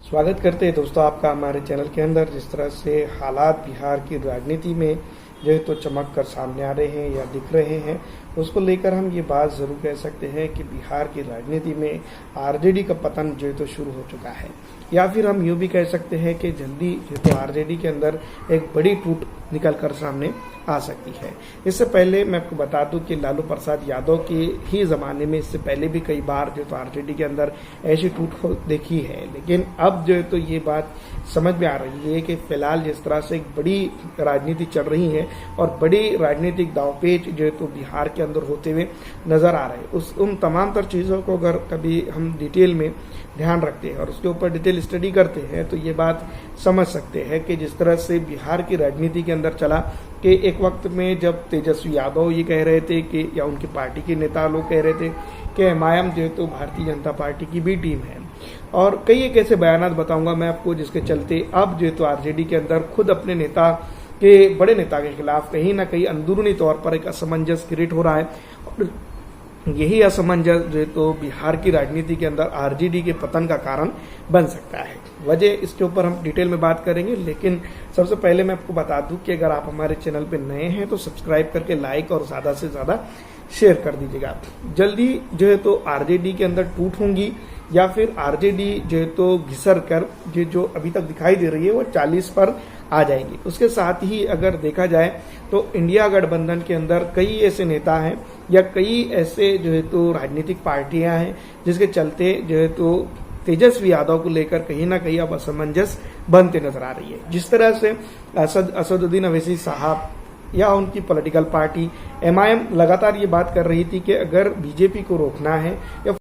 स्वागत करते हैं दोस्तों आपका हमारे चैनल के अंदर। जिस तरह से हालात बिहार की राजनीति में जो है तो चमक कर सामने आ रहे हैं या दिख रहे हैं, उसको लेकर हम ये बात ज़रूर कह सकते हैं कि बिहार की राजनीति में आरजेडी का पतन जो है तो शुरू हो चुका है, या फिर हम यूँ भी कह सकते हैं कि जल्दी जो तो आरजेडी के अंदर एक बड़ी टूट निकल कर सामने आ सकती है। इससे पहले मैं आपको बता दूं कि लालू प्रसाद यादव के ही ज़माने में इससे पहले भी कई बार जो तो आरजेडी के अंदर ऐसी टूट देखी है, लेकिन अब जो है तो ये बात समझ में आ रही है कि फिलहाल जिस तरह से एक बड़ी राजनीति चल रही है और बड़ी राजनीतिक दांवपेच जो है तो बिहार के अंदर होते हुए नजर आ रहे हैं, उन तमाम तर चीज़ों को अगर कभी हम डिटेल में ध्यान रखते हैं और उसके ऊपर डिटेल स्टडी करते हैं तो ये बात समझ सकते हैं कि जिस तरह से बिहार की राजनीति के अंदर चला कि एक वक्त में जब तेजस्वी यादव ये कह रहे थे कि या उनकी पार्टी के नेता लोग कह रहे थे कि एमआईएम जो है तो भारतीय जनता पार्टी की भी टीम है, और कई एक ऐसे बयानात बताऊंगा मैं आपको जिसके चलते अब जो है तो आरजेडी के अंदर खुद अपने नेता के बड़े नेता के खिलाफ कहीं ना कहीं अंदरूनी तौर पर एक असमंजस क्रिएट हो रहा है। और यही असमंजस जो है तो बिहार की राजनीति के अंदर आरजेडी के पतन का कारण बन सकता है। वजह इसके ऊपर हम डिटेल में बात करेंगे, लेकिन सबसे पहले मैं आपको बता दूं कि अगर आप हमारे चैनल पे नए हैं तो सब्सक्राइब करके लाइक और ज़्यादा से ज़्यादा शेयर कर दीजिएगा। जल्दी जो है तो आरजेडी के अंदर टूट होंगी या फिर आरजेडी जो है तो घिसर कर जो अभी तक दिखाई दे रही है वो 40 पर आ जाएंगी। उसके साथ ही अगर देखा जाए तो इंडिया गठबंधन के अंदर कई ऐसे नेता हैं या कई ऐसे जो है तो राजनीतिक पार्टियां हैं जिसके चलते जो है तो तेजस्वी यादव को लेकर कहीं ना कहीं अब असमंजस बनते नजर आ रही है। जिस तरह से असदुद्दीन अवैसी साहब या उनकी पॉलिटिकल पार्टी एमआईएम लगातार ये बात कर रही थी कि अगर बीजेपी को रोकना है, या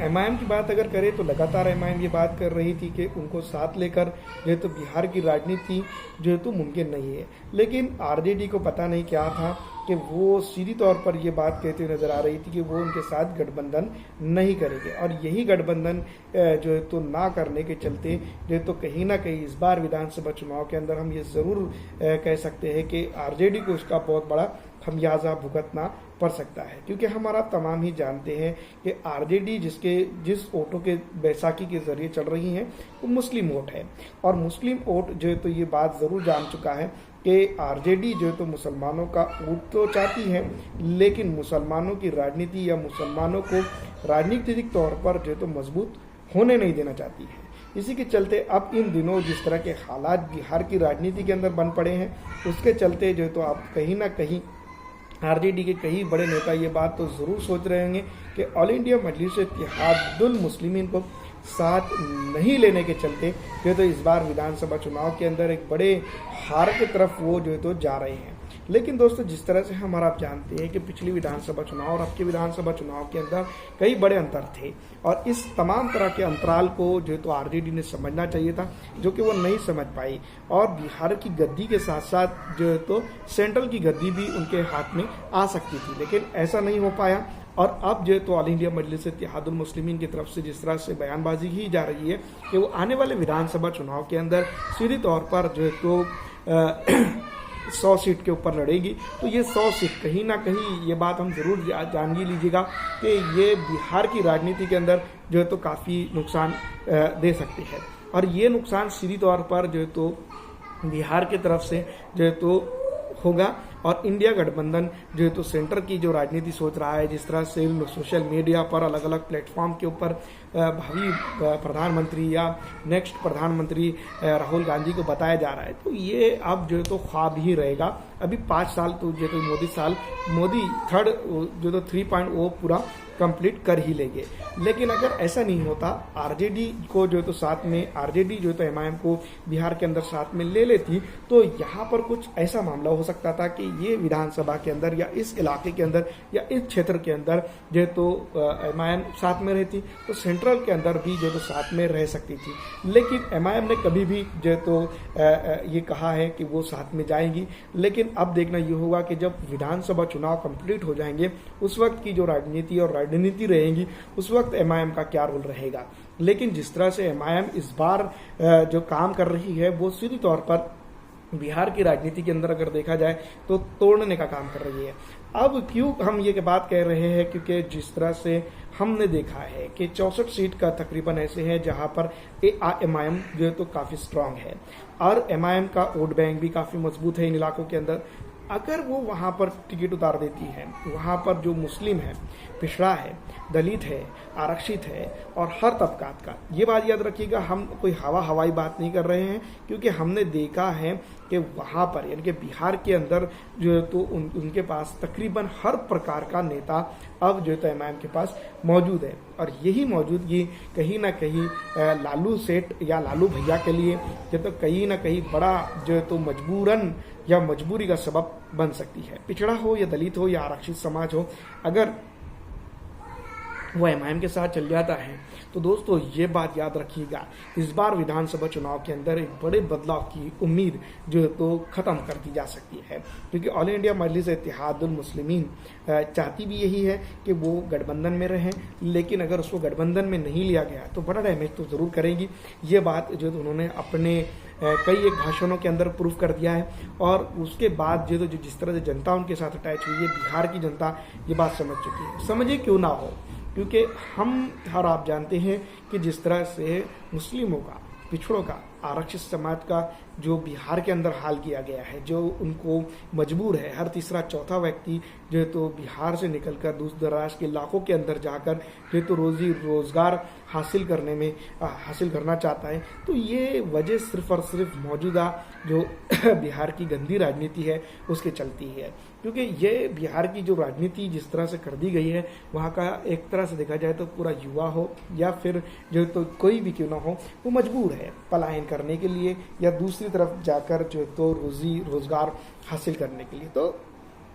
एमआईएम की बात अगर करें तो लगातार एमआईएम ये बात कर रही थी कि उनको साथ लेकर जो है तो बिहार की राजनीति जो है तो मुमकिन नहीं है, लेकिन आरजेडी को पता नहीं क्या था कि वो सीधी तौर पर ये बात कहते हुए नजर आ रही थी कि वो उनके साथ गठबंधन नहीं करेंगे, और यही गठबंधन जो है तो ना करने के चलते जो है तो कहीं ना कहीं इस बार विधानसभा चुनाव के अंदर हम ये ज़रूर कह सकते हैं कि आरजेडी को इसका बहुत बड़ा खमियाजा भुगतना पड़ सकता है, क्योंकि हमारा तमाम ही जानते हैं कि आरजेडी जिस वोटों के बैसाखी के जरिए चल रही है वो मुस्लिम वोट है, और मुस्लिम वोट जो है तो ये बात ज़रूर जान चुका है कि आरजेडी जो है तो मुसलमानों का वोट तो चाहती है, लेकिन मुसलमानों की राजनीति या मुसलमानों को राजनीतिक तौर पर जो है तो मजबूत होने नहीं देना चाहती है। इसी के चलते अब इन दिनों जिस तरह के हालात बिहार की राजनीति के अंदर बन पड़े हैं, उसके चलते जो है तो आप कहीं ना कहीं आरजेडी के कई बड़े नेता ये बात तो ज़रूर सोच रहे होंगे कि ऑल इंडिया मजलिस इत्तेहादुल मुस्लिमीन को साथ नहीं लेने के चलते जो तो इस बार विधानसभा चुनाव के अंदर एक बड़े हार की तरफ वो जो है तो जा रहे हैं। लेकिन दोस्तों, जिस तरह से हम और आप जानते हैं कि पिछली विधानसभा चुनाव और अब के विधानसभा चुनाव के अंदर कई बड़े अंतर थे, और इस तमाम तरह के अंतराल को जो है तो आरजेडी ने समझना चाहिए था, जो कि वो नहीं समझ पाई, और बिहार की गद्दी के साथ साथ जो है तो सेंट्रल की गद्दी भी उनके हाथ में आ सकती थी, लेकिन ऐसा नहीं हो पाया। और अब जो है तो ऑल इंडिया मजलिस इत्तेहादुल मुस्लिमीन की तरफ से जिस तरह से बयानबाजी की जा रही है कि वो आने वाले विधानसभा चुनाव के अंदर सीधी तौर पर जो है तो 100 सीट के ऊपर लड़ेगी, तो ये 100 सीट कहीं ना कहीं ये बात हम जरूर जान ही लीजिएगा कि ये बिहार की राजनीति के अंदर जो है तो काफ़ी नुकसान दे सकती है, और ये नुकसान सीधी तौर पर जो है तो बिहार की तरफ से जो है तो होगा। और इंडिया गठबंधन जो है तो सेंटर की जो राजनीति सोच रहा है, जिस तरह से सोशल मीडिया पर अलग अलग प्लेटफॉर्म के ऊपर भावी प्रधानमंत्री या नेक्स्ट प्रधानमंत्री राहुल गांधी को बताया जा रहा है, तो ये अब जो है तो ख्वाब ही रहेगा। अभी 5 साल तो जो तो मोदी थर्ड जो तो 3.0 पूरा कंप्लीट कर ही लेंगे, लेकिन अगर ऐसा नहीं होता, आरजेडी को जो तो साथ में आरजेडी जो तो एमआईएम को बिहार के अंदर साथ में ले लेती, तो यहाँ पर कुछ ऐसा मामला हो सकता था कि ये विधानसभा के अंदर या इस इलाके के अंदर या इस क्षेत्र के अंदर जो तो एमआईएम साथ में रहती, तो सेंट्रल के अंदर भी जो तो साथ में रह सकती थी। लेकिन एमआईएम ने कभी भी जो तो ये कहा है कि वो साथ में जाएंगी, लेकिन अब देखना ये होगा कि जब विधानसभा चुनाव कंप्लीट हो जाएंगे, उस वक्त की जो राजनीति और राजनीति रहेगी, उस वक्त एमआईएम का क्या रोल रहेगा। लेकिन जिस तरह से एमआईएम इस बार जो काम कर रही है वो सीधी तौर पर बिहार की राजनीति के अंदर अगर देखा जाए तो तोड़ने का काम कर रही है। अब क्यों हम ये बात कह रहे हैं, क्योंकि जिस तरह से हमने देखा है कि 64 सीट का तकरीबन ऐसे है जहां पर एमआईएम जो है तो काफ़ी स्ट्रांग है और एमआईएम का वोट बैंक भी काफ़ी मजबूत है इन इलाकों के अंदर। अगर वो वहाँ पर टिकट उतार देती है, वहाँ पर जो मुस्लिम है, पिछड़ा है, दलित है, आरक्षित है और हर तबकात का, ये बात याद रखिएगा, हम कोई हवाई बात नहीं कर रहे हैं, क्योंकि हमने देखा है कि वहाँ पर यानी कि बिहार के अंदर जो है तो उनके पास तकरीबन हर प्रकार का नेता अब जो है तो एमआईएम के पास मौजूद है। और यही मौजूदगी कहीं ना कहीं लालू सेठ या लालू भैया के लिए जो तो कहीं ना कहीं बड़ा जो है तो मजबूरन या मजबूरी का सबब बन सकती है। पिछड़ा हो या दलित हो या आरक्षित समाज हो, अगर वो एमआईएम के साथ चल जाता है तो दोस्तों ये बात याद रखिएगा, इस बार विधानसभा चुनाव के अंदर एक बड़े बदलाव की उम्मीद जो है तो ख़त्म कर दी जा सकती है, क्योंकि ऑल इंडिया मजलिस इत्तेहादुल मुस्लिमीन चाहती भी यही है कि वो गठबंधन में रहें, लेकिन अगर उसको गठबंधन में नहीं लिया गया तो बड़ा डैमेज तो ज़रूर करेंगी। ये बात जो उन्होंने अपने कई एक भाषणों के अंदर प्रूफ कर दिया है। और उसके बाद जो जिस तरह से जनता उनके साथ अटैच हुई है, बिहार की जनता ये बात समझ चुकी है। समझे क्यों ना हो, क्योंकि हम और आप जानते हैं कि जिस तरह से मुस्लिमों का, पिछड़ों का, आरक्षित समाज का जो बिहार के अंदर हाल किया गया है, जो उनको मजबूर है हर तीसरा चौथा व्यक्ति जो है तो बिहार से निकलकर दूर दराज के इलाकों के अंदर जाकर जो है तो रोजी रोजगार हासिल करना चाहता है। तो ये वजह सिर्फ और सिर्फ मौजूदा जो बिहार की गंदी राजनीति है उसके चलती है, क्योंकि ये बिहार की जो राजनीति जिस तरह से कर दी गई है, वहाँ का एक तरह से देखा जाए तो पूरा युवा हो या फिर जो तो कोई भी क्यों ना हो, वो मजबूर है पलायन करने के लिए या दूसरी तरफ जाकर जो तो रोजी रोजगार हासिल करने के लिए। तो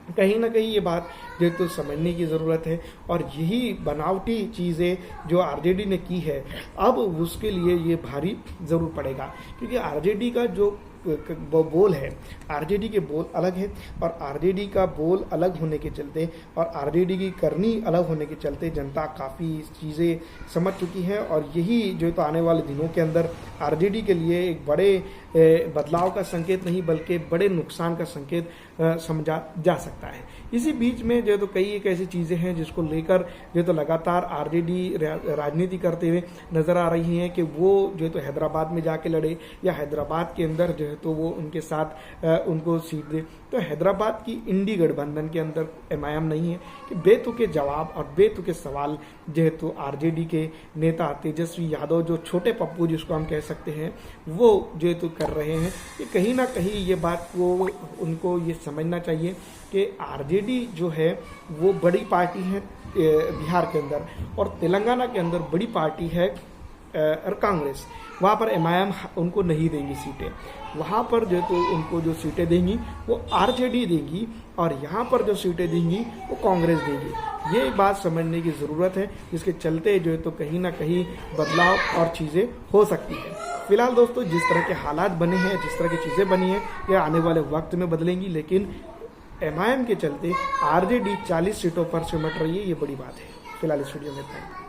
कहीं ना कहीं ये बात जो तो समझने की ज़रूरत है। और यही बनावटी चीज़ें जो आरजेडी ने की है, अब उसके लिए ये भारी ज़रूर पड़ेगा, क्योंकि आरजेडी का जो बोल है, आरजेडी के बोल अलग है और आरजेडी का बोल अलग होने के चलते और आरजेडी की करनी अलग होने के चलते जनता काफ़ी चीज़ें समझ चुकी है। और यही जो तो आने वाले दिनों के अंदर आरजेडी के लिए एक बड़े बदलाव का संकेत नहीं बल्कि बड़े नुकसान का संकेत समझा जा सकता है। इसी बीच में जो तो कई एक ऐसी चीज़ें हैं जिसको लेकर जो तो लगातार आरजेडी राजनीति करते हुए नज़र आ रही हैं कि वो जो तो हैदराबाद में जाके लड़े या हैदराबाद के अंदर जो है तो वो उनके साथ उनको सीट दे। तो हैदराबाद की इंडी गठबंधन के अंदर एमआईएम नहीं है कि बेतुके जवाब और बेतुके सवाल जो है तो आरजेडी के नेता तेजस्वी यादव, जो छोटे पप्पू जिसको हम कह सकते हैं, वो जो है तो कर रहे हैं। कि कहीं ना कहीं ये बात को उनको ये समझना चाहिए कि आरजेडी जो है वो बड़ी पार्टी है बिहार के अंदर और तेलंगाना के अंदर बड़ी पार्टी है कांग्रेस। वहाँ पर एमआईएम उनको नहीं देंगी सीटें, वहाँ पर जो तो उनको जो सीटें देंगी वो आरजेडी देगी और यहाँ पर जो सीटें देंगी वो कांग्रेस देगी। ये बात समझने की ज़रूरत है, जिसके चलते जो है तो कहीं ना कहीं बदलाव और चीज़ें हो सकती है। फिलहाल दोस्तों जिस तरह के हालात बने हैं, जिस तरह की चीज़ें बनी हैं, ये आने वाले वक्त में बदलेंगी, लेकिन एमआईएम के चलते आरजेडी 40 सीटों पर सिमट रही है, ये बड़ी बात है। फिलहाल इस वीडियो में इतना ही।